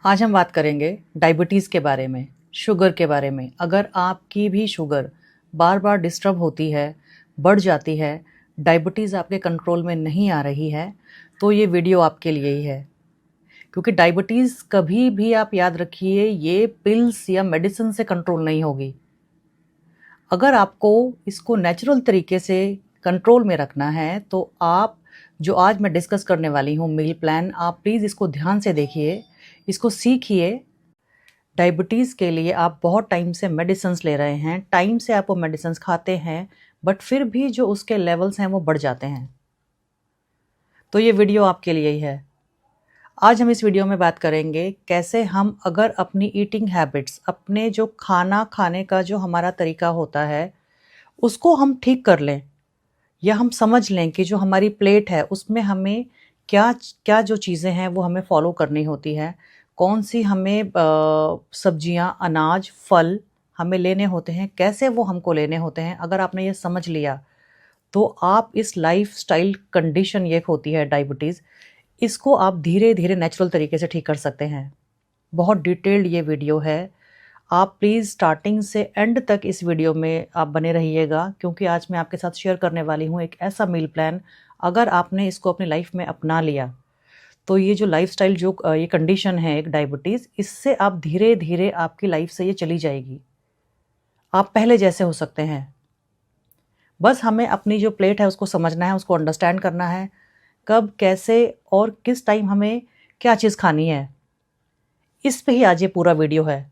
आज हम बात करेंगे डायबिटीज़ के बारे में, शुगर के बारे में। अगर आपकी भी शुगर बार बार डिस्टर्ब होती है, बढ़ जाती है, डायबिटीज़ आपके कंट्रोल में नहीं आ रही है, तो ये वीडियो आपके लिए ही है। क्योंकि डायबिटीज़ कभी भी आप याद रखिए ये पिल्स या मेडिसिन से कंट्रोल नहीं होगी। अगर आपको इसको नेचुरल तरीके से कंट्रोल में रखना है तो आप जो आज मैं डिस्कस करने वाली हूँ मील प्लान, आप प्लीज़ इसको ध्यान से देखिए, इसको सीखिए। डायबिटीज़ के लिए आप बहुत टाइम से मेडिसिन्स ले रहे हैं, टाइम से आप वो मेडिसिन्स खाते हैं, बट फिर भी जो उसके लेवल्स हैं वो बढ़ जाते हैं। तो ये वीडियो आपके लिए ही है। आज हम इस वीडियो में बात करेंगे कैसे हम अगर अपनी ईटिंग हैबिट्स, अपने जो खाना खाने का जो हमारा तरीका होता है, उसको हम ठीक कर लें या हम समझ लें कि जो हमारी प्लेट है उसमें हमें क्या क्या जो चीज़ें हैं वो हमें फॉलो करनी होती है, कौन सी हमें सब्जियां, अनाज, फल हमें लेने होते हैं, कैसे वो हमको लेने होते हैं। अगर आपने ये समझ लिया तो आप इस लाइफस्टाइल कंडीशन ये होती है डायबिटीज़, इसको आप धीरे धीरे नेचुरल तरीके से ठीक कर सकते हैं। बहुत डिटेल्ड ये वीडियो है। आप प्लीज़ स्टार्टिंग से एंड तक इस वीडियो में आप बने रहिएगा, क्योंकि आज मैं आपके साथ शेयर करने वाली हूँ एक ऐसा मील प्लान, अगर आपने इसको अपनी लाइफ में अपना लिया तो ये जो लाइफस्टाइल जो ये कंडीशन है एक डायबिटीज़, इससे आप धीरे धीरे आपकी लाइफ से ये चली जाएगी। आप पहले जैसे हो सकते हैं। बस हमें अपनी जो प्लेट है उसको समझना है, उसको अंडरस्टैंड करना है, कब कैसे और किस टाइम हमें क्या चीज़ खानी है। इस पे ही आज ये पूरा वीडियो है।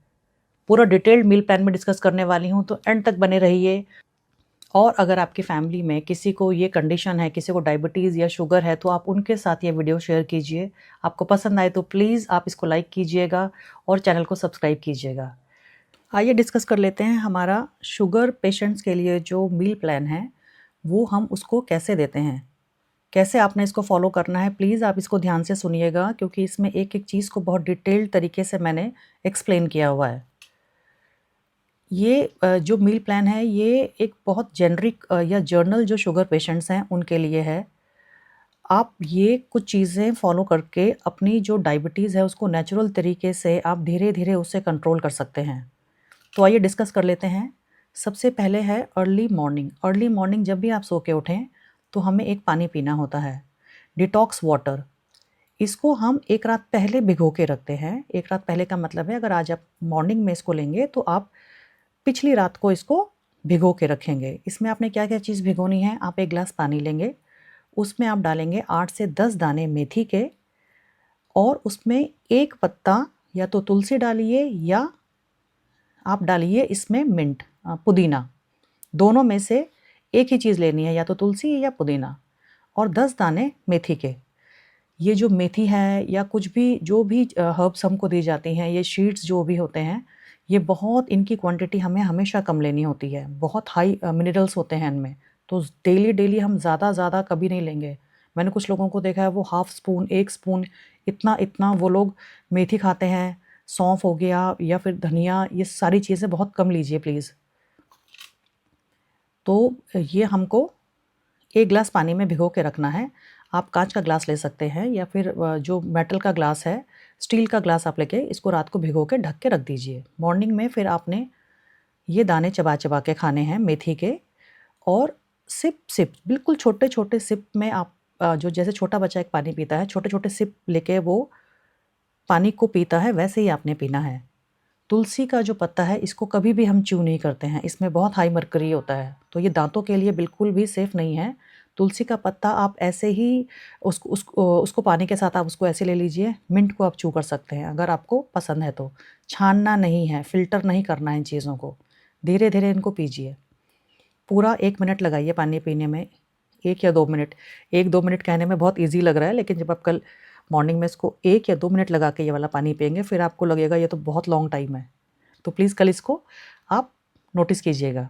पूरा डिटेल्ड मील प्लान में डिस्कस करने वाली हूँ, तो एंड तक बने रहिए। और अगर आपकी फैमिली में किसी को ये कंडीशन है, किसी को डायबिटीज़ या शुगर है, तो आप उनके साथ ये वीडियो शेयर कीजिए। आपको पसंद आए तो प्लीज़ आप इसको लाइक कीजिएगा और चैनल को सब्सक्राइब कीजिएगा। आइए डिस्कस कर लेते हैं हमारा शुगर पेशेंट्स के लिए जो मील प्लान है वो हम उसको कैसे देते हैं, कैसे आपने इसको फॉलो करना है। प्लीज़ आप इसको ध्यान से सुनिएगा, क्योंकि इसमें एक एक चीज़ को बहुत डिटेल्ड तरीके से मैंने एक्सप्लेन किया हुआ है। ये जो मील प्लान है ये एक बहुत जेनरिक या जर्नल जो शुगर पेशेंट्स हैं उनके लिए है। आप ये कुछ चीज़ें फॉलो करके अपनी जो डायबिटीज़ है उसको नेचुरल तरीके से आप धीरे धीरे उससे कंट्रोल कर सकते हैं। तो आइए डिस्कस कर लेते हैं। सबसे पहले है अर्ली मॉर्निंग। अर्ली मॉर्निंग जब भी आप सो के उठें तो हमें एक पानी पीना होता है, डिटॉक्स वाटर। इसको हम एक रात पहले भिगो के रखते हैं। एक रात पहले का मतलब है, अगर आज आप मॉर्निंग में इसको लेंगे तो आप पिछली रात को इसको भिगो के रखेंगे। इसमें आपने क्या क्या चीज़ भिगोनी है, आप एक गिलास पानी लेंगे, उसमें आप डालेंगे 8 से 10 दाने मेथी के, और उसमें एक पत्ता या तो तुलसी डालिए या आप डालिए इसमें मिंट, पुदीना। दोनों में से एक ही चीज़ लेनी है, या तो तुलसी या पुदीना, और 10 दाने मेथी के। ये जो मेथी है या कुछ भी जो भी हर्ब्स हमको दी जाती हैं, ये शीड्स जो भी होते हैं, ये बहुत इनकी क्वांटिटी हमें हमेशा कम लेनी होती है। बहुत हाई मिनरल्स होते हैं इनमें, तो डेली डेली हम ज़्यादा कभी नहीं लेंगे। मैंने कुछ लोगों को देखा है वो हाफ़ स्पून, 1 स्पून, इतना इतना वो लोग मेथी खाते हैं। सौंफ हो गया या फिर धनिया, ये सारी चीज़ें बहुत कम लीजिए प्लीज़। तो ये हमको 1 ग्लास पानी में भिगो के रखना है। आप काँच का ग्लास ले सकते हैं या फिर जो मेटल का ग्लास है, स्टील का ग्लास आप लेके इसको रात को भिगो के ढक के रख दीजिए। मॉर्निंग में फिर आपने ये दाने चबा-चबा के खाने हैं मेथी के, और सिप-सिप, बिल्कुल छोटे-छोटे सिप में आप जो जैसे छोटा बच्चा एक पानी पीता है, छोटे-छोटे सिप लेके वो पानी को पीता है, वैसे ही आपने पीना है। तुलसी का जो पत्ता है इसको कभी भी हम च्यू नहीं करते हैं, इसमें बहुत हाई मर्करी होता है, तो ये दांतों के लिए बिल्कुल भी सेफ़ नहीं है। तुलसी का पत्ता आप ऐसे ही उसको पानी के साथ आप उसको ऐसे ले लीजिए। मिंट को आप च्यू कर सकते हैं अगर आपको पसंद है तो। छानना नहीं है, फ़िल्टर नहीं करना है इन चीज़ों को। धीरे-धीरे इनको पीजिए। पूरा 1 मिनट लगाइए पानी पीने में, 1 या 2 मिनट। 1-2 मिनट कहने में बहुत ईज़ी लग रहा है, लेकिन जब आप कल मॉर्निंग में इसको 1 या 2 मिनट लगा के ये वाला पानी पिएँगे, फिर आपको लगेगा ये तो बहुत लॉन्ग टाइम है। तो प्लीज़ कल इसको आप नोटिस कीजिएगा।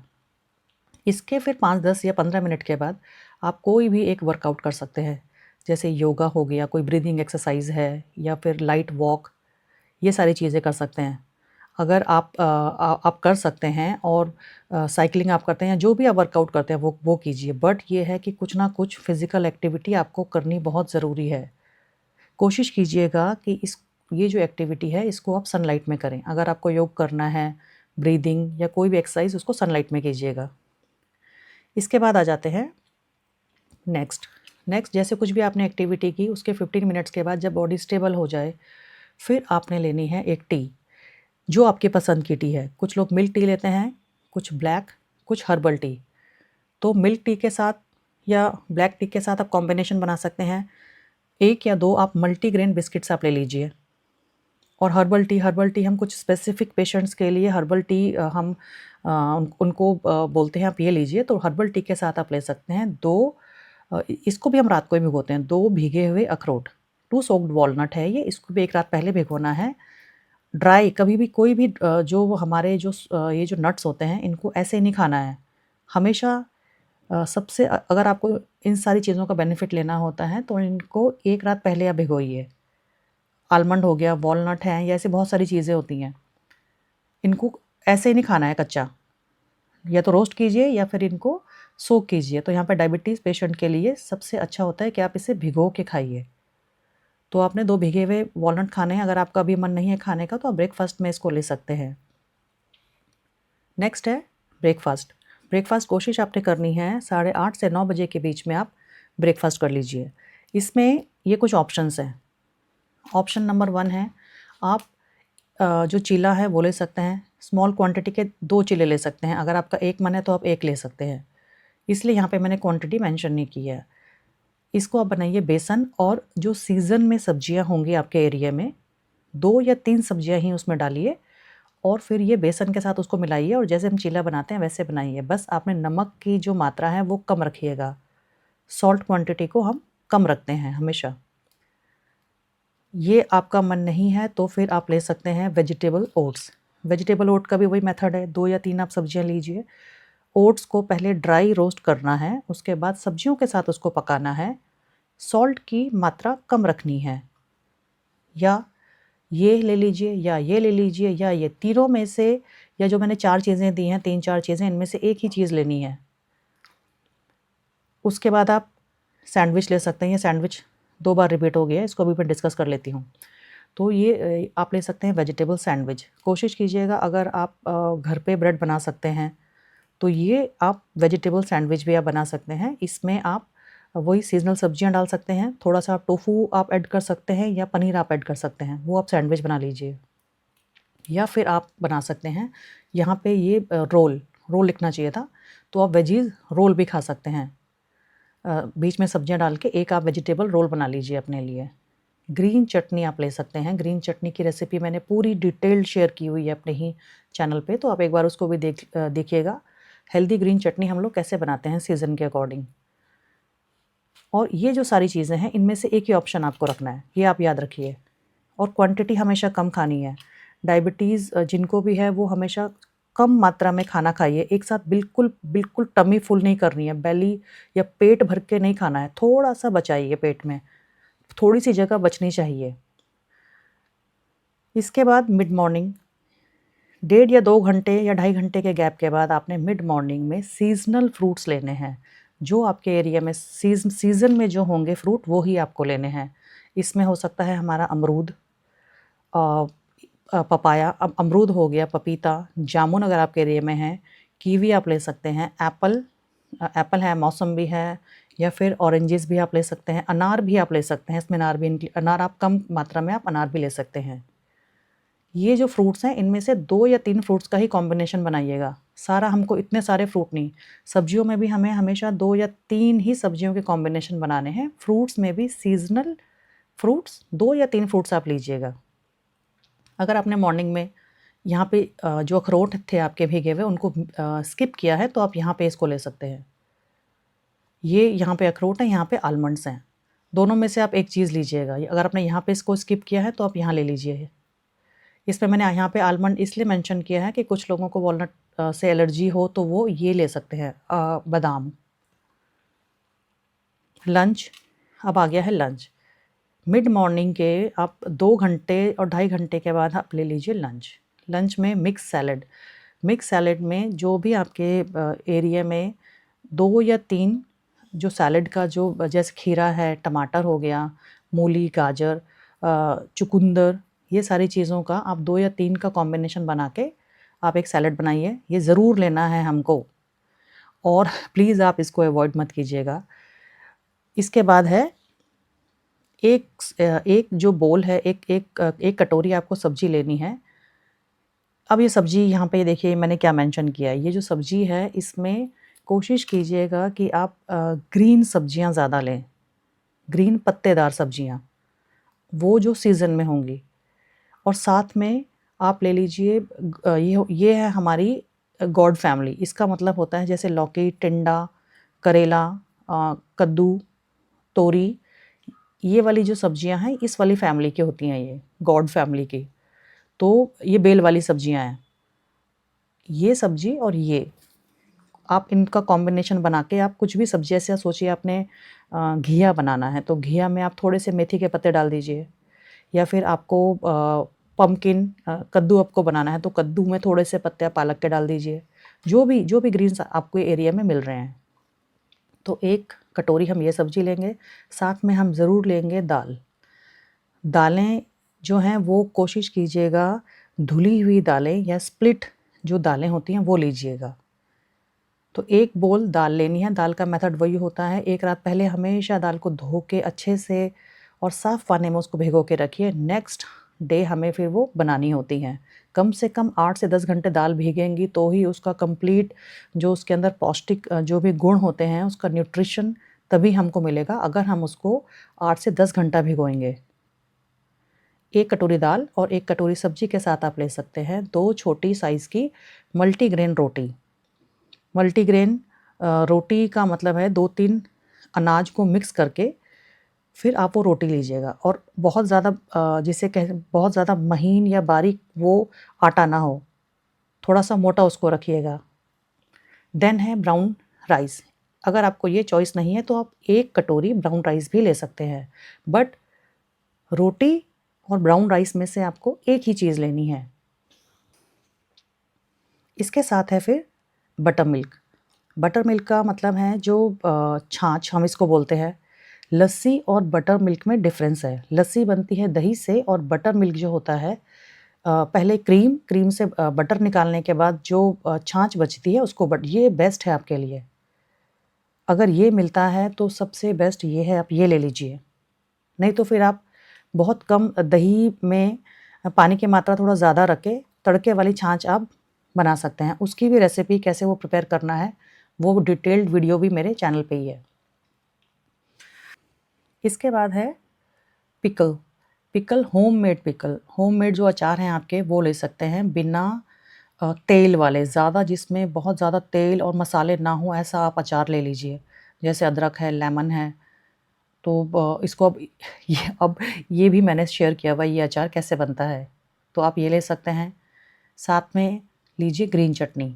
इसके फिर 5, 10 या 15 मिनट के बाद आप कोई भी एक वर्कआउट कर सकते हैं। जैसे योगा हो गया, कोई ब्रीदिंग एक्सरसाइज़ है, या फिर लाइट वॉक, ये सारी चीज़ें कर सकते हैं। अगर आप कर सकते हैं, और साइक्लिंग आप करते हैं, जो भी आप वर्कआउट करते हैं वो कीजिए। बट ये है कि कुछ ना कुछ फ़िज़िकल एक्टिविटी आपको करनी बहुत ज़रूरी है। कोशिश कीजिएगा कि इस ये जो एक्टिविटी है इसको आप सनलाइट में करें। अगर आपको योग करना है, ब्रीदिंग या कोई भी एक्सरसाइज, उसको सनलाइट में कीजिएगा। इसके बाद आ जाते हैं नेक्स्ट जैसे कुछ भी आपने एक्टिविटी की, उसके 15 मिनट्स के बाद जब बॉडी स्टेबल हो जाए, फिर आपने लेनी है एक टी, जो आपके पसंद की टी है। कुछ लोग मिल्क टी लेते हैं, कुछ ब्लैक, कुछ हर्बल टी। तो मिल्क टी के साथ या ब्लैक टी के साथ आप कॉम्बिनेशन बना सकते हैं। 1 या 2 आप मल्टीग्रेन बिस्किट्स आप ले लीजिए। और हर्बल टी हम कुछ स्पेसिफिक पेशेंट्स के लिए हर्बल टी हम उनको बोलते हैं आप ये लीजिए। तो हर्बल टी के साथ आप ले सकते हैं 2, इसको भी हम रात को ही भिगोते हैं, 2 भीगे हुए अखरोट, 2 सोक्ड वॉलनट है ये, इसको भी एक रात पहले भिगोना है। ड्राई कभी भी कोई भी जो हमारे ये जो नट्स होते हैं, इनको ऐसे नहीं खाना है हमेशा। सबसे अगर आपको इन सारी चीज़ों का बेनिफिट लेना होता है तो इनको एक रात पहले आप भिगोइए। आलमंड हो गया, वॉलनट है, या ऐसी बहुत सारी चीज़ें होती हैं, इनको ऐसे ही नहीं खाना है कच्चा, या तो रोस्ट कीजिए या फिर इनको सोक कीजिए। तो यहाँ पर डायबिटीज़ पेशेंट के लिए सबसे अच्छा होता है कि आप इसे भिगो के खाइए। तो आपने 2 भिगे हुए वॉलनट खाने हैं। अगर आपका अभी मन नहीं है खाने का तो आप ब्रेकफास्ट में इसको ले सकते हैं। नेक्स्ट है ब्रेकफास्ट कोशिश आपने करनी है 8:30 से 9 बजे के बीच में आप ब्रेकफास्ट कर लीजिए। इसमें ये कुछ ऑप्शंस हैं। ऑप्शन नंबर 1 है, आप जो चीला है वो ले सकते हैं। स्मॉल क्वांटिटी के 2 चीले ले सकते हैं। अगर आपका 1 मन है तो आप 1 ले सकते हैं, इसलिए यहाँ पे मैंने क्वांटिटी मेंशन नहीं की है। इसको आप बनाइए बेसन, और जो सीज़न में सब्जियां होंगी आपके एरिया में, 2 या 3 सब्जियां ही उसमें डालिए, और फिर ये बेसन के साथ उसको मिलाइए, और जैसे हम चीला बनाते हैं वैसे बनाइए। बस आपने नमक की जो मात्रा है वो कम रखिएगा। सॉल्ट क्वांटिटी को हम कम रखते हैं हमेशा। ये आपका मन नहीं है तो फिर आप ले सकते हैं वेजिटेबल ओट्स। वेजिटेबल ओट का भी वही मेथड है, 2 या 3 आप सब्जियां लीजिए। ओट्स को पहले ड्राई रोस्ट करना है, उसके बाद सब्जियों के साथ उसको पकाना है। सॉल्ट की मात्रा कम रखनी है। या ये ले लीजिए, या ये ले लीजिए, या ये तीनों में से, या जो मैंने 4 चीज़ें दी हैं, 3-4 चीज़ें, इनमें से एक ही चीज़ लेनी है। उसके बाद आप सैंडविच ले सकते हैं। ये सैंडविच 2 बार रिपीट हो गया है, इसको भी मैं डिस्कस कर लेती हूँ। तो ये आप ले सकते हैं वेजिटेबल सैंडविच। कोशिश कीजिएगा अगर आप घर पे ब्रेड बना सकते हैं तो ये आप वेजिटेबल सैंडविच भी आप बना सकते हैं। इसमें आप वही सीज़नल सब्जियां डाल सकते हैं, थोड़ा-सा टोफू आप ऐड कर सकते हैं, या पनीर आप ऐड कर सकते हैं, वो आप सैंडविच बना लीजिए। या फिर आप बना सकते हैं, यहाँ पे ये रोल लिखना चाहिए था, तो आप वेजीज़ रोल भी खा सकते हैं। बीच में सब्जियां डाल के एक आप वेजिटेबल रोल बना लीजिए अपने लिए। ग्रीन चटनी आप ले सकते हैं। ग्रीन चटनी की रेसिपी मैंने पूरी डिटेल्ड शेयर की हुई है अपने ही चैनल पे, तो आप एक बार उसको भी देखिएगा। हेल्दी ग्रीन चटनी हम लोग कैसे बनाते हैं सीज़न के अकॉर्डिंग। और ये जो सारी चीज़ें हैं, इनमें से एक ही ऑप्शन आपको रखना है, ये आप याद रखिए। और क्वांटिटी हमेशा कम खानी है। डायबिटीज़ जिनको भी है वो हमेशा कम मात्रा में खाना खाइए। एक साथ बिल्कुल टमी फुल नहीं करनी है, बेली या पेट भर के नहीं खाना है। थोड़ा-सा बचाइए पेट में, थोड़ी-सी जगह बचनी चाहिए। इसके बाद मिड मॉर्निंग 1.5 या 2 घंटे या 2.5 घंटे के गैप के बाद आपने मिड मॉर्निंग में सीज़नल फ्रूट्स लेने हैं। जो आपके एरिया में सीज़न में जो होंगे फ्रूट, वो ही आपको लेने हैं। इसमें हो सकता है हमारा अमरूद, पपाया, अमरूद हो गया, पपीता, जामुन अगर आपके एरिया में है, कीवी आप ले सकते हैं, एप्पल है, मौसम्बी है, या फिर ऑरेंजेस भी आप ले सकते हैं, अनार भी आप ले सकते हैं। इसमें अनार आप कम मात्रा में आप अनार भी ले सकते हैं। ये जो फ्रूट्स हैं, इनमें से 2 या 3 फ्रूट्स का ही कॉम्बिनेशन बनाइएगा। सारा हमको इतने सारे फ्रूट नहीं। सब्जियों में भी हमें हमेशा 2 या 3 ही सब्जियों के कॉम्बिनेशन बनाने हैं। फ्रूट्स में भी सीज़नल फ्रूट्स 2 या 3 फ्रूट्स आप लीजिएगा। अगर आपने मॉर्निंग में यहाँ पे जो अखरोट थे आपके भीगे हुए, उनको स्किप किया है, तो आप यहाँ पे इसको ले सकते हैं। ये यहाँ पे अखरोट है, यहाँ पे आलमंड्स हैं। दोनों में से आप एक चीज़ लीजिएगा। अगर आपने यहाँ पे इसको स्किप किया है तो आप यहाँ ले लीजिए। इसमें मैंने यहाँ पे आलमंड इसलिए मेंशन किया है कि कुछ लोगों को वॉलनट से एलर्जी हो तो वो ये ले सकते हैं, बादाम। लंच, अब आ गया है लंच। मिड मॉर्निंग के आप 2 घंटे और 2.5 घंटे के बाद आप ले लीजिए लंच में मिक्स सैलड में जो भी आपके एरिया में 2 या 3 जो सैलड का जो, जैसे खीरा है, टमाटर हो गया, मूली, गाजर, चुकंदर, ये सारी चीज़ों का आप 2 या 3 का कॉम्बिनेशन बना के आप एक सैलेड बनाइए। ये ज़रूर लेना है हमको, और प्लीज़ आप इसको अवॉइड मत कीजिएगा। इसके बाद है एक जो बोल है, एक कटोरी आपको सब्ज़ी लेनी है। अब ये सब्ज़ी यहाँ पे देखिए मैंने क्या मेंशन किया है। ये जो सब्ज़ी है इसमें कोशिश कीजिएगा कि आप ग्रीन सब्ज़ियाँ ज़्यादा लें, ग्रीन पत्तेदार सब्ज़ियाँ, वो जो सीज़न में होंगी। और साथ में आप ले लीजिए ये है हमारी गॉड फैमिली। इसका मतलब होता है जैसे लौकी, टिंडा, करेला, कद्दू, तोरी, ये वाली जो सब्ज़ियाँ हैं इस वाली फैमिली की होती हैं, ये गॉड फैमिली की। तो ये बेल वाली सब्ज़ियाँ हैं। ये सब्ज़ी और ये आप इनका कॉम्बिनेशन बना के आप कुछ भी सब्ज़ी, ऐसे सोचिए आपने घिया बनाना है तो घिया में आप थोड़े से मेथी के पत्ते डाल दीजिए, या फिर आपको पम्पकिन कद्दू आपको बनाना है तो कद्दू में थोड़े से पत्ते आप पालक के डाल दीजिए। जो भी ग्रीन्स आपको एरिया में मिल रहे हैं। तो एक कटोरी हम ये सब्ज़ी लेंगे, साथ में हम ज़रूर लेंगे दाल। दालें जो हैं वो कोशिश कीजिएगा धुली हुई दालें या स्प्लिट जो दालें होती हैं वो लीजिएगा। तो एक बोल दाल लेनी है। दाल का मेथड वही होता है, एक रात पहले हमेशा दाल को धो के अच्छे से और साफ़ पानी में उसको भिगो के रखिए। नेक्स्ट डे हमें फिर वो बनानी होती हैं। कम से कम 8 से 10 घंटे दाल भीगेंगी तो ही उसका कंप्लीट जो उसके अंदर पौष्टिक जो भी गुण होते हैं उसका न्यूट्रिशन तभी हमको मिलेगा अगर हम उसको 8 से 10 घंटा भिगोएंगे। एक कटोरी दाल और एक कटोरी सब्जी के साथ आप ले सकते हैं 2 छोटी साइज़ की मल्टीग्रेन रोटी। मल्टीग्रेन रोटी का मतलब है 2-3 अनाज को मिक्स करके फिर आप वो रोटी लीजिएगा, और बहुत ज़्यादा जिसे बहुत ज़्यादा महीन या बारीक वो आटा ना हो, थोड़ा-सा मोटा उसको रखिएगा। देन है ब्राउन राइस। अगर आपको ये चॉइस नहीं है तो आप 1 कटोरी ब्राउन राइस भी ले सकते हैं, बट रोटी और ब्राउन राइस में से आपको एक ही चीज़ लेनी है। इसके साथ है फिर बटर मिल्क। बटर मिल्क का मतलब है जो छाछ हम इसको बोलते हैं। लस्सी और बटर मिल्क में डिफ़रेंस है। लस्सी बनती है दही से, और बटर मिल्क जो होता है पहले क्रीम से बटर निकालने के बाद जो छाछ बचती है उसको ये बेस्ट है आपके लिए। अगर ये मिलता है तो सबसे बेस्ट ये है, आप ये ले लीजिए। नहीं तो फिर आप बहुत कम दही में पानी की मात्रा थोड़ा ज़्यादा रख के तड़के वाली छाछ आप बना सकते हैं। उसकी भी रेसिपी कैसे वो प्रिपेयर करना है वो डिटेल्ड वीडियो भी मेरे चैनल पे ही है। इसके बाद है pickle. Pickle homemade pickle, homemade जो अचार हैं आपके वो ले सकते हैं बिना तेल वाले, ज़्यादा जिसमें बहुत ज़्यादा तेल और मसाले ना हो ऐसा आप अचार ले लीजिए। जैसे अदरक है, लेमन है, तो इसको अब ये भी मैंने शेयर किया हुआ ये अचार कैसे बनता है, तो आप ये ले सकते हैं। साथ में लीजिए ग्रीन चटनी।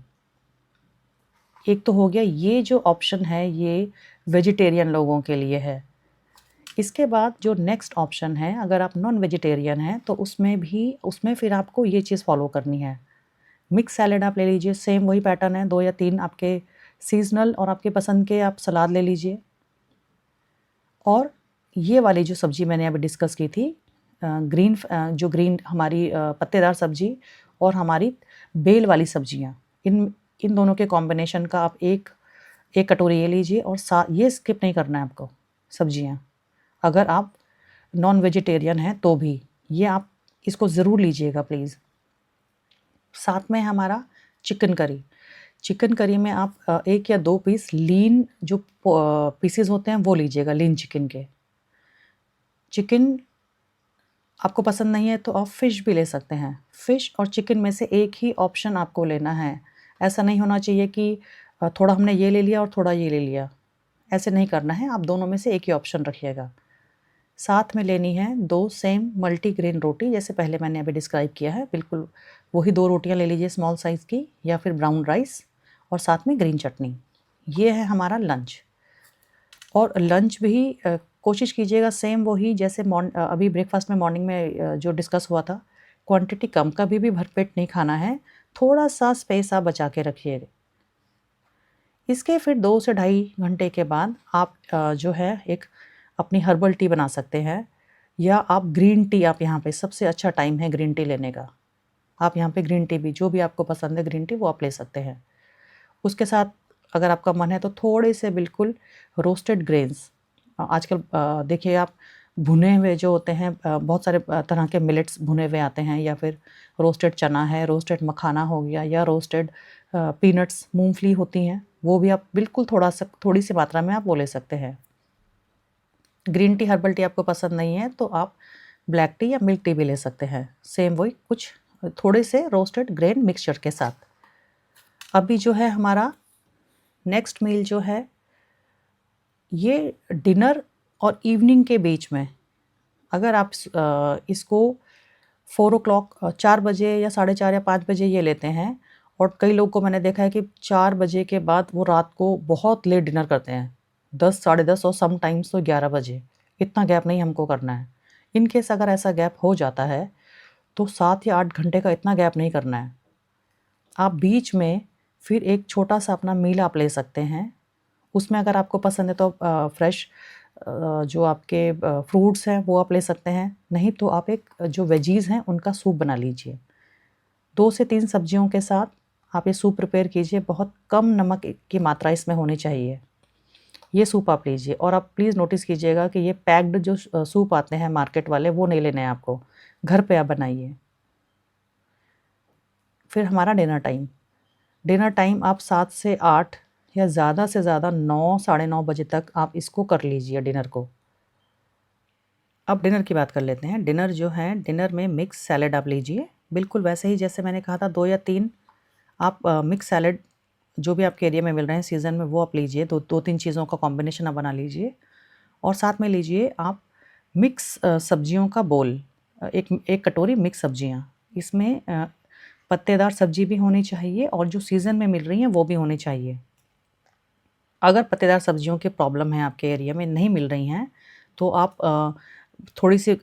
एक तो हो गया ये जो ऑप्शन है ये वेजिटेरियन लोगों के लिए है। इसके बाद जो नेक्स्ट ऑप्शन है, अगर आप नॉन वेजिटेरियन हैं तो उसमें फिर आपको ये चीज़ फ़ॉलो करनी है। मिक्स सैलेड आप ले लीजिए, सेम वही पैटर्न है, 2 या 3 आपके सीज़नल और आपके पसंद के आप सलाद ले लीजिए। और ये वाली जो सब्ज़ी मैंने अभी डिस्कस की थी जो ग्रीन हमारी पत्तेदार सब्ज़ी और हमारी बेल वाली सब्ज़ियाँ, इन दोनों के कॉम्बिनेशन का आप एक कटोरी ये लीजिए, और ये स्किप नहीं करना है आपको सब्ज़ियाँ। अगर आप नॉन वेजिटेरियन हैं तो भी ये आप इसको ज़रूर लीजिएगा प्लीज़। साथ में हमारा चिकन करी। चिकन करी में आप 1 या 2 पीस लीन जो पीसेस होते हैं वो लीजिएगा, लीन चिकन के। चिकन आपको पसंद नहीं है तो आप फ़िश भी ले सकते हैं। फ़िश और चिकन में से एक ही ऑप्शन आपको लेना है। ऐसा नहीं होना चाहिए कि थोड़ा हमने ये ले लिया और थोड़ा ये ले लिया, ऐसे नहीं करना है। आप दोनों में से एक ही ऑप्शन रखिएगा। साथ में लेनी है 2 सेम मल्टीग्रेन रोटी, जैसे पहले मैंने अभी डिस्क्राइब किया है, बिल्कुल वही 2 रोटियां ले लीजिए स्मॉल साइज़ की, या फिर ब्राउन राइस और साथ में ग्रीन चटनी। ये है हमारा लंच। और लंच भी कोशिश कीजिएगा सेम वही जैसे अभी ब्रेकफास्ट में मॉर्निंग में जो डिस्कस हुआ था, क्वांटिटी कम, कभी भी भरपेट नहीं खाना है, थोड़ा सा स्पेस आप बचा के रखिएगा। इसके फिर 2 से ढाई घंटे के बाद आप जो है एक अपनी हर्बल टी बना सकते हैं। या आप ग्रीन टी, आप यहाँ पे सबसे अच्छा टाइम है ग्रीन टी लेने का। आप यहाँ पे ग्रीन टी भी जो भी आपको पसंद है ग्रीन टी वो आप ले सकते हैं। उसके साथ अगर आपका मन है तो थोड़े से बिल्कुल रोस्टेड ग्रेन्स, आजकल देखिए आप भुने हुए जो होते हैं बहुत सारे तरह के मिलेट्स भुने हुए आते हैं, या फिर रोस्टेड चना है, रोस्टेड मखाना हो गया, या रोस्टेड पीनट्स मूंगफली होती हैं, वो भी आप बिल्कुल थोड़ी सी मात्रा में आप वो ले सकते हैं। ग्रीन टी हर्बल टी आपको पसंद नहीं है तो आप ब्लैक टी या मिल्क टी भी ले सकते हैं, सेम वही कुछ थोड़े से रोस्टेड ग्रेन मिक्सचर के साथ। अभी जो है हमारा नेक्स्ट मील जो है ये डिनर और इवनिंग के बीच में, अगर आप इसको 4 o'clock 4 बजे या 4:30 या 5 बजे ये लेते हैं, और कई लोग को मैंने देखा है कि 4 बजे के बाद वो रात को बहुत लेट डिनर करते हैं, 10 साढ़े 10 और समटाइम्स तो 11 बजे। इतना गैप नहीं हमको करना है। इन केस अगर ऐसा गैप हो जाता है तो 7 या 8 घंटे का इतना गैप नहीं करना है। आप बीच में फिर एक छोटा सा अपना मील आप ले सकते हैं। उसमें अगर आपको पसंद है तो फ्रेश जो आपके फ्रूट्स हैं वो आप ले सकते हैं, नहीं तो आप एक जो वेजीज़ हैं उनका सूप बना लीजिए। 2 से 3 सब्जियों के साथ आप ये सूप प्रिपेयर कीजिए, बहुत कम नमक की मात्रा इसमें होनी चाहिए। ये सूप आप लीजिए, और आप प्लीज़ नोटिस कीजिएगा कि ये पैक्ड जो सूप आते हैं मार्केट वाले वो नहीं लेने हैं आपको, घर पे आप बनाइए। फिर हमारा डिनर टाइम आप 7 से 8 या ज़्यादा से ज़्यादा 9 साढ़े 9 बजे तक आप इसको कर लीजिए डिनर को। अब डिनर की बात कर लेते हैं। डिनर जो है, डिनर में मिक्स सैलेड आप लीजिए, बिल्कुल वैसे ही जैसे मैंने कहा था 2 या 3 आप मिक्स सैलेड जो भी आपके एरिया में मिल रहे हैं सीज़न में वो आप लीजिए, 2-3 चीज़ों का कॉम्बिनेशन आप बना लीजिए, और साथ में लीजिए आप मिक्स सब्जियों का बोल, एक कटोरी मिक्स सब्जियाँ। इसमें पत्तेदार सब्जी भी होनी चाहिए और जो सीज़न में मिल रही हैं वो भी होनी चाहिए। अगर पत्तेदार सब्जियों की प्रॉब्लम है आपके एरिया में, नहीं मिल रही हैं, तो आप थोड़ी सी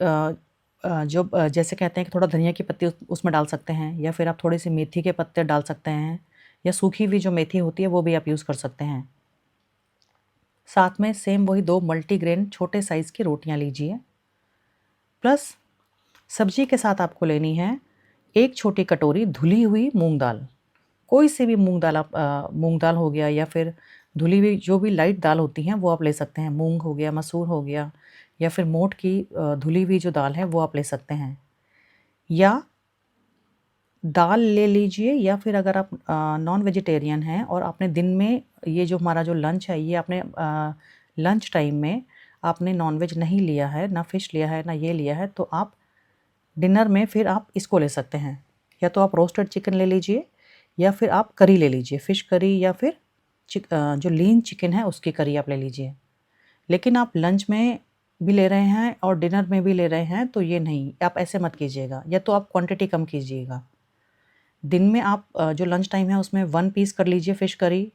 जैसे कहते हैं कि थोड़ा धनिया की पत्ती उसमें डाल सकते हैं, या फिर आप थोड़ी सी मेथी के पत्ते डाल सकते हैं, या सूखी हुई जो मेथी होती है वो भी आप यूज़ कर सकते हैं। साथ में सेम वही 2 मल्टीग्रेन छोटे साइज़ की रोटियां लीजिए, प्लस सब्जी के साथ आपको लेनी है 1 छोटी कटोरी धुली हुई मूँग दाल। कोई सी भी मूँग दाल आप मूँग दाल हो गया, या फिर धुली हुई जो भी लाइट दाल होती हैं वो आप ले सकते हैं। मूँग हो गया, मसूर हो गया, या फिर मोठ की धुली हुई जो दाल है वो आप ले सकते हैं। या दाल ले लीजिए, या फिर अगर आप नॉन वेजिटेरियन हैं और आपने दिन में ये जो हमारा जो लंच है ये आपने लंच टाइम में आपने नॉन-वेज नहीं लिया है, ना फ़िश लिया है, ना ये लिया है, तो आप डिनर में फिर आप इसको ले सकते हैं। या तो आप रोस्टेड चिकन ले लीजिए, या फिर आप करी ले लीजिए, फ़िश करी, या फिर जो लीन चिकन है उसकी करी आप ले लीजिए। लेकिन आप लंच में भी ले रहे हैं और डिनर में भी ले रहे हैं तो ये नहीं, आप ऐसे मत कीजिएगा, या तो आप क्वांटिटी कम कीजिएगा। दिन में आप जो लंच टाइम है उसमें 1 पीस कर लीजिए फ़िश करी,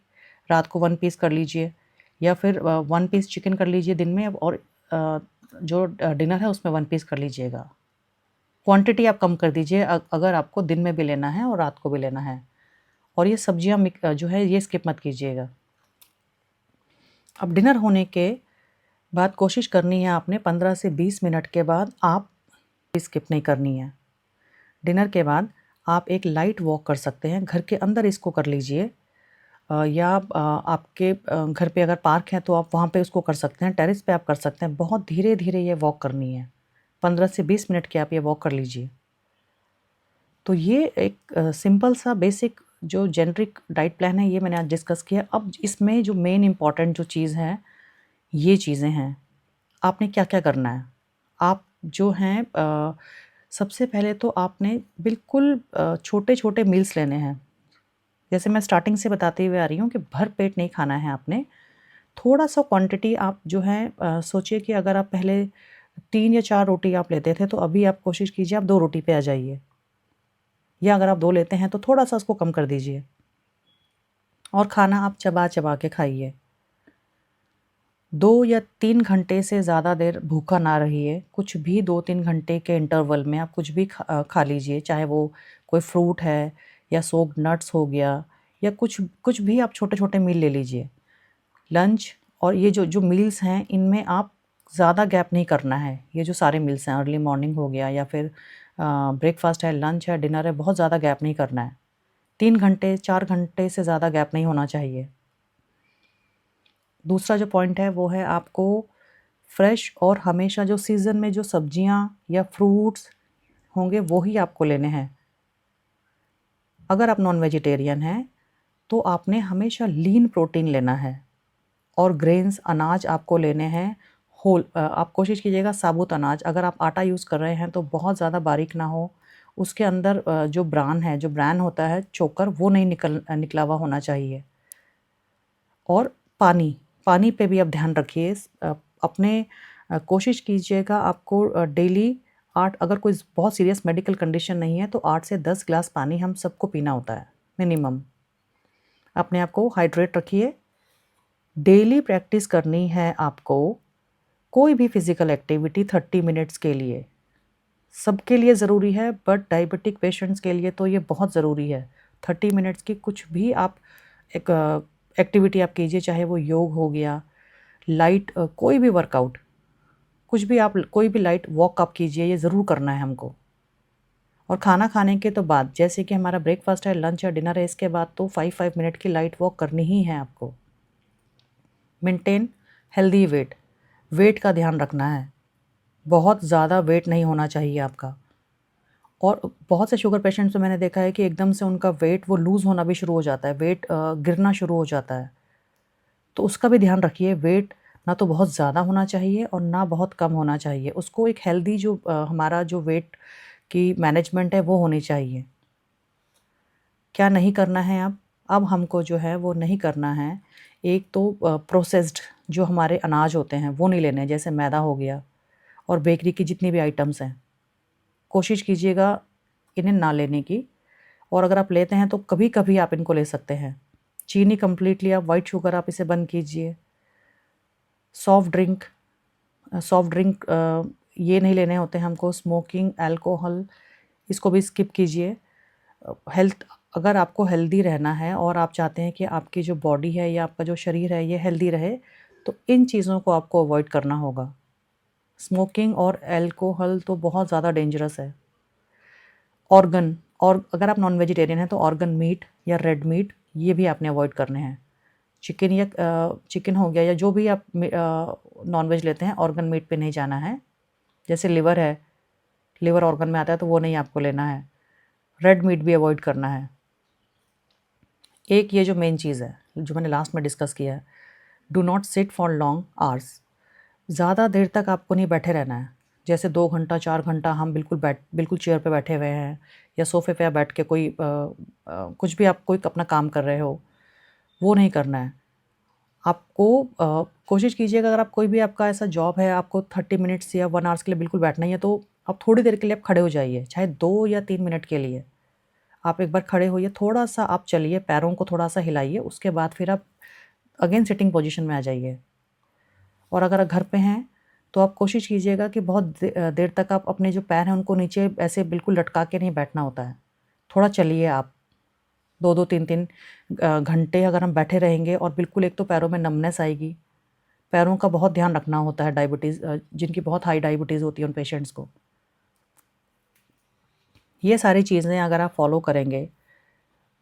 रात को 1 पीस कर लीजिए, या फिर 1 पीस चिकन कर लीजिए दिन में, और जो डिनर है उसमें 1 पीस कर लीजिएगा। क्वांटिटी आप कम कर दीजिए अगर आपको दिन में भी लेना है और रात को भी लेना है। और ये सब्जियां जो है ये स्किप मत कीजिएगा। अब डिनर होने के बाद कोशिश करनी है आपने 15 से 20 मिनट के बाद आप स्किप नहीं करनी है। डिनर के बाद आप एक लाइट वॉक कर सकते हैं, घर के अंदर इसको कर लीजिए, या आपके घर पे अगर पार्क है तो आप वहाँ पे उसको कर सकते हैं, टेरेस पे आप कर सकते हैं। बहुत धीरे-धीरे ये वॉक करनी है, 15 से 20 मिनट की आप ये वॉक कर लीजिए। तो ये एक सिंपल सा बेसिक जो जेनरिक डाइट प्लान है ये मैंने आज डिस्कस किया। अब इसमें जो मेन इम्पॉर्टेंट जो चीज़ है, ये चीज़ें हैं। आपने क्या-क्या करना है? आप जो हैं सबसे पहले तो आपने बिल्कुल छोटे-छोटे मील्स लेने हैं। जैसे मैं स्टार्टिंग से बताते हुए आ रही हूँ कि भर पेट नहीं खाना है आपने। थोड़ा-सा क्वांटिटी आप जो है सोचिए कि अगर आप पहले 3 या 4 रोटी आप लेते थे, तो अभी आप कोशिश कीजिए आप 2 रोटी पे आ जाइए। या अगर आप 2 लेते हैं तो थोड़ा-सा उसको कम कर दीजिए, और खाना आप चबा-चबा के खाइए। 2 या 3 घंटे से ज़्यादा देर भूखा ना रहिए। कुछ भी 2-3 घंटे के इंटरवल में आप कुछ भी खा लीजिए, चाहे वो कोई फ्रूट है, या सोक्ड नट्स हो गया, या कुछ कुछ भी आप छोटे-छोटे मील ले लीजिए। लंच और ये जो जो मील्स हैं इनमें आप ज़्यादा गैप नहीं करना है। ये जो सारे मील्स हैं, अर्ली मॉर्निंग हो गया या फिर ब्रेकफास्ट है, लंच है, डिनर है, बहुत ज़्यादा गैप नहीं करना है। 3 घंटे 4 घंटे से ज़्यादा गैप नहीं होना चाहिए। दूसरा जो पॉइंट है वो है आपको फ्रेश और हमेशा जो सीज़न में जो सब्जियां या फ्रूट्स होंगे वो ही आपको लेने हैं। अगर आप नॉन वेजिटेरियन हैं तो आपने हमेशा लीन प्रोटीन लेना है और ग्रेन्स अनाज आपको लेने हैं होल। आप कोशिश कीजिएगा साबुत अनाज। अगर आप आटा यूज़ कर रहे हैं तो बहुत ज़्यादा बारीक ना हो, उसके अंदर जो ब्रान होता है चोकर, वो नहीं निकला हुआ होना चाहिए। और पानी पानी पे भी आप ध्यान रखिए। अपने कोशिश कीजिएगा आपको डेली 8, अगर कोई बहुत सीरियस मेडिकल कंडीशन नहीं है तो 8 से 10 ग्लास पानी हम सबको पीना होता है मिनिमम। अपने आप को हाइड्रेट रखिए। डेली प्रैक्टिस करनी है आपको कोई भी फिज़िकल एक्टिविटी 30 मिनट्स के लिए। सबके लिए ज़रूरी है बट डायबिटिक पेशेंट्स के लिए तो ये बहुत ज़रूरी है। 30 मिनट्स की कुछ भी आप एक एक्टिविटी आप कीजिए, चाहे वो योग हो गया, लाइट कोई भी वर्कआउट, कुछ भी आप कोई भी लाइट वॉक आप कीजिए, ये ज़रूर करना है हमको। और खाना खाने के तो बाद, जैसे कि हमारा ब्रेकफास्ट है, लंच या डिनर है, इसके बाद तो 5 मिनट की लाइट वॉक करनी ही है आपको। मेंटेन हेल्दी वेट का ध्यान रखना है। बहुत ज़्यादा वेट नहीं होना चाहिए आपका। और बहुत से शुगर पेशेंट्स तो मैंने देखा है कि एकदम से उनका वेट वो लूज़ होना भी शुरू हो जाता है, वेट गिरना शुरू हो जाता है। तो उसका भी ध्यान रखिए। वेट ना तो बहुत ज़्यादा होना चाहिए और ना बहुत कम होना चाहिए। उसको एक हेल्दी जो हमारा जो वेट की मैनेजमेंट है वो होनी चाहिए। क्या नहीं करना है अब हमको जो है वो नहीं करना है। एक तो प्रोसेस्ड जो हमारे अनाज होते हैं वो नहीं लेने हैं, जैसे मैदा हो गया और बेकरी की जितनी भी आइटम्स हैं, कोशिश कीजिएगा इन्हें ना लेने की। और अगर आप लेते हैं तो कभी-कभी आप इनको ले सकते हैं। चीनी कंप्लीटली आप, व्हाइट शुगर आप इसे बंद कीजिए। सॉफ्ट ड्रिंक ये नहीं लेने होते हैं हमको। स्मोकिंग, अल्कोहल, इसको भी स्किप कीजिए। हेल्थ, अगर आपको हेल्दी रहना है और आप चाहते हैं कि आपकी जो बॉडी है या आपका जो शरीर है ये हेल्दी रहे, तो इन चीज़ों को आपको अवॉइड करना होगा। स्मोकिंग और अल्कोहल तो बहुत ज़्यादा डेंजरस है। ऑर्गन, और अगर आप नॉन वेजिटेरियन हैं तो ऑर्गन मीट या रेड मीट ये भी आपने अवॉइड करने हैं। चिकन हो गया या जो भी आप नॉन वेज लेते हैं, ऑर्गन मीट पे नहीं जाना है। जैसे लिवर है, लिवर ऑर्गन में आता है तो वो नहीं आपको लेना है। रेड मीट भी अवॉइड करना है। एक ये जो मेन चीज़ है जो मैंने लास्ट में डिस्कस किया है, do not sit for long hours. ज़्यादा देर तक आपको नहीं बैठे रहना है। जैसे 2 घंटा 4 घंटा हम बिल्कुल चेयर पे बैठे हुए हैं या सोफ़े पे बैठ के कोई कुछ भी आप कोई अपना काम कर रहे हो, वो नहीं करना है। आपको कोशिश कीजिएगा, अगर आप कोई भी आपका ऐसा जॉब है, आपको 30 मिनट्स या 1 आवर्स के लिए बिल्कुल बैठना ही है, तो आप थोड़ी देर के लिए आप खड़े हो जाइए, चाहे 2 या 3 मिनट के लिए। आप एक बार खड़े होइए, थोड़ा-सा आप चलिए, पैरों को थोड़ा-सा हिलाइए, उसके बाद फिर आप अगेन सिटिंग पोजीशन में आ जाइए। और अगर आप घर पे हैं, तो आप कोशिश कीजिएगा कि बहुत देर तक आप अपने जो पैर हैं उनको नीचे ऐसे बिल्कुल लटका के नहीं बैठना होता है। थोड़ा चलिए आप, 2-2 3-3 घंटे अगर हम बैठे रहेंगे और बिल्कुल, एक तो पैरों में नमनेस आएगी। पैरों का बहुत ध्यान रखना होता है जिनकी बहुत हाई डायबिटीज़ होती है उन पेशेंट्स को। ये सारी चीज़ें अगर आप फॉलो करेंगे,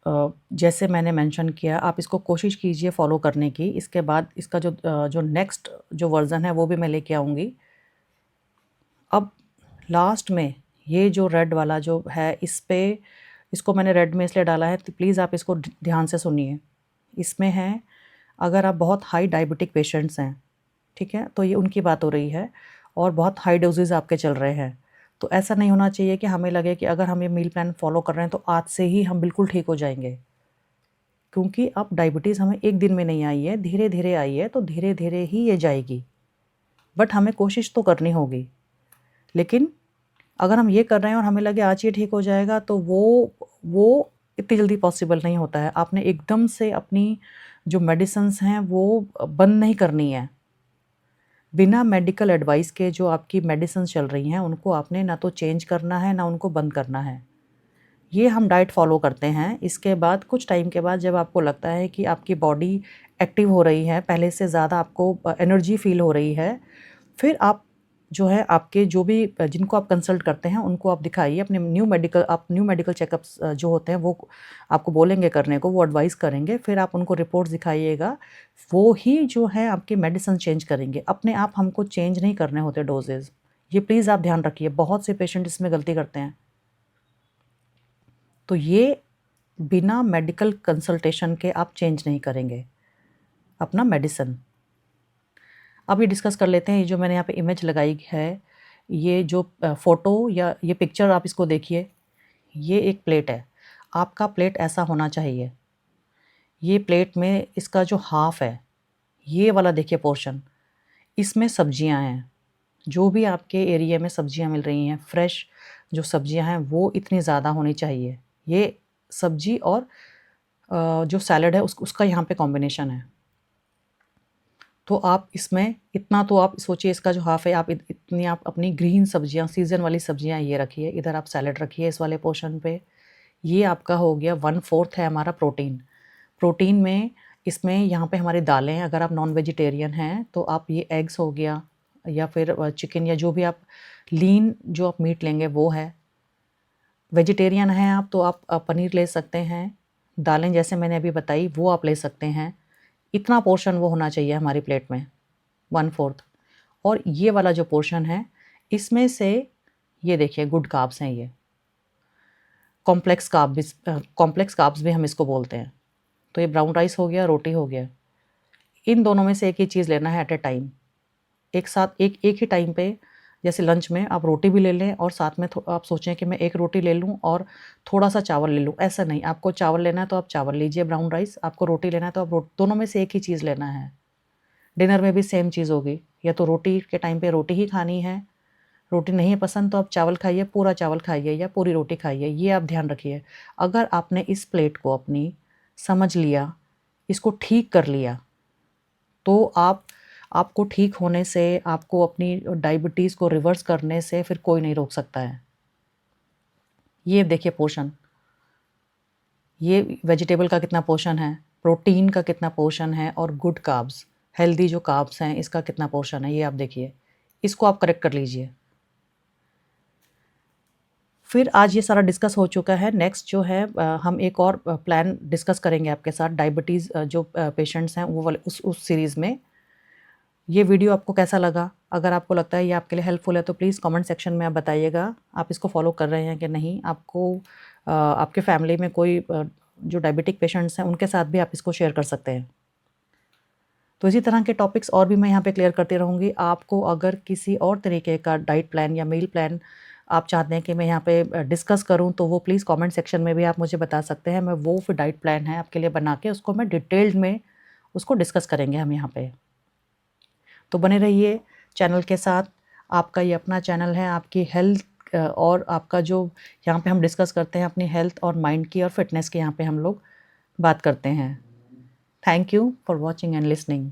जैसे मैंने मेंशन किया, आप इसको कोशिश कीजिए फॉलो करने की। इसके बाद इसका जो नेक्स्ट जो वर्ज़न है वो भी मैं लेके आऊँगी। अब लास्ट में ये जो रेड वाला जो है, इसको मैंने रेड में इसलिए डाला है, तो प्लीज़ आप इसको ध्यान से सुनिए। इसमें है, अगर आप बहुत हाई डायबिटिक पेशेंट्स हैं, ठीक है, तो ये उनकी बात हो रही है और बहुत हाई डोजेज़ आपके चल रहे हैं। तो ऐसा नहीं होना चाहिए कि हमें लगे कि अगर हम ये मील प्लान फॉलो कर रहे हैं तो आज से ही हम बिल्कुल ठीक हो जाएंगे। क्योंकि अब डायबिटीज़ हमें एक दिन में नहीं आई है, धीरे धीरे आई है, तो धीरे धीरे ही ये जाएगी। बट हमें कोशिश तो करनी होगी। लेकिन अगर हम ये कर रहे हैं और हमें लगे आज ये ठीक हो जाएगा, तो वो इतनी जल्दी पॉसिबल नहीं होता है। आपने एकदम से अपनी जो मेडिसिन्स हैं वो बंद नहीं करनी है। बिना मेडिकल एडवाइस के जो आपकी मेडिसिन्स चल रही हैं उनको आपने ना तो चेंज करना है, ना उनको बंद करना है। ये हम डाइट फॉलो करते हैं। इसके बाद कुछ टाइम के बाद जब आपको लगता है कि आपकी बॉडी एक्टिव हो रही है, पहले से ज़्यादा आपको एनर्जी फ़ील हो रही है, फिर आप जो है आपके जो भी जिनको आप कंसल्ट करते हैं उनको आप दिखाइए अपने न्यू मेडिकल चेकअप्स जो होते हैं वो आपको बोलेंगे करने को, वो एडवाइस करेंगे, फिर आप उनको रिपोर्ट्स दिखाइएगा। वो ही जो है आपकी मेडिसिन चेंज करेंगे, अपने आप हमको चेंज नहीं करने होते डोजेज़। ये प्लीज़ आप ध्यान रखिए, बहुत से पेशेंट इसमें गलती करते हैं। तो ये बिना मेडिकल कंसल्टेशन के आप चेंज नहीं करेंगे अपना मेडिसिन। अब ये डिस्कस कर लेते हैं, ये जो मैंने यहाँ पे इमेज लगाई है, ये जो फ़ोटो या ये पिक्चर आप इसको देखिए, ये एक प्लेट है। आपका प्लेट ऐसा होना चाहिए। ये प्लेट में इसका जो हाफ़ है, ये वाला देखिए पोर्शन, इसमें सब्जियाँ हैं। जो भी आपके एरिया में सब्जियाँ मिल रही हैं, फ्रेश जो सब्जियाँ हैं वो इतनी ज़्यादा होनी चाहिए। ये सब्जी और जो सैलेड है उसका यहाँ पे कॉम्बिनेशन है। तो आप इसमें इतना तो आप सोचिए, इसका जो हाफ़ है आप इतनी आप अपनी ग्रीन सब्जियाँ, सीज़न वाली सब्जियाँ ये रखिए, इधर आप सैलेड रखिए इस वाले पोर्शन पे। ये आपका हो गया 1/4 है हमारा प्रोटीन। प्रोटीन में इसमें यहाँ पे हमारी दालें हैं, अगर आप नॉन वेजिटेरियन हैं तो आप ये एग्स हो गया या फिर चिकन या जो भी आप लीन जो आप मीट लेंगे वो है। वेजिटेरियन हैं आप तो आप पनीर ले सकते हैं, दालें जैसे मैंने अभी बताई वो आप ले सकते हैं। इतना पोर्शन वो होना चाहिए हमारी प्लेट में, 1/4। और ये वाला जो पोर्शन है इसमें से ये देखिए गुड कार्ब्स हैं, ये कॉम्प्लेक्स कार्ब्स भी हम इसको बोलते हैं। तो ये ब्राउन राइस हो गया, रोटी हो गया, इन दोनों में से एक ही चीज़ लेना है एट ए टाइम। एक साथ एक ही टाइम पे, जैसे लंच में आप रोटी भी ले लें और साथ में आप सोचें कि मैं एक रोटी ले लूँ और थोड़ा-सा चावल ले लूँ, ऐसा नहीं। आपको चावल लेना है तो आप चावल लीजिए ब्राउन राइस, आपको रोटी लेना है तो आप दोनों में से एक ही चीज़ लेना है। डिनर में भी सेम चीज़ होगी, या तो रोटी के टाइम पे रोटी ही खानी है, रोटी नहीं है पसंद तो आप चावल खाइए, पूरा चावल खाइए या पूरी रोटी खाइए, ये आप ध्यान रखिए। अगर आपने इस प्लेट को अपनी समझ लिया, इसको ठीक कर लिया, तो आपको ठीक होने से, आपको अपनी डायबिटीज़ को रिवर्स करने से फिर कोई नहीं रोक सकता है। ये देखिए पोर्शन, ये वेजिटेबल का कितना पोर्शन है, प्रोटीन का कितना पोर्शन है और गुड कार्ब्स, हेल्दी जो कार्ब्स हैं इसका कितना पोर्शन है, ये आप देखिए। इसको आप करेक्ट कर लीजिए। फिर आज ये सारा डिस्कस हो चुका है। नेक्स्ट जो है हम एक और प्लान डिस्कस करेंगे आपके साथ, डायबिटीज़ जो पेशेंट्स हैं वो वाले उस सीरीज़ में। ये वीडियो आपको कैसा लगा? अगर आपको लगता है ये आपके लिए हेल्पफुल है तो प्लीज़ कमेंट सेक्शन में आप बताइएगा, आप इसको फॉलो कर रहे हैं कि नहीं। आपको आपके फैमिली में कोई जो डायबिटिक पेशेंट्स हैं उनके साथ भी आप इसको शेयर कर सकते हैं। तो इसी तरह के टॉपिक्स और भी मैं यहाँ पे क्लियर करती रहूँगी। आपको अगर किसी और तरीके का डाइट प्लान या मील प्लान आप चाहते हैं कि मैं यहाँ पे डिस्कस करूँ तो वो प्लीज़ कमेंट सेक्शन में भी आप मुझे बता सकते हैं। मैं वो फिर डाइट प्लान है आपके लिए बना के उसको मैं डिटेल्ड में उसको डिस्कस करेंगे हम यहाँ पे। तो बने रहिए चैनल के साथ। आपका ये अपना चैनल है, आपकी हेल्थ और आपका जो यहाँ पे हम डिस्कस करते हैं अपनी हेल्थ और माइंड की और फिटनेस की यहाँ पे हम लोग बात करते हैं। Thank you for watching and listening.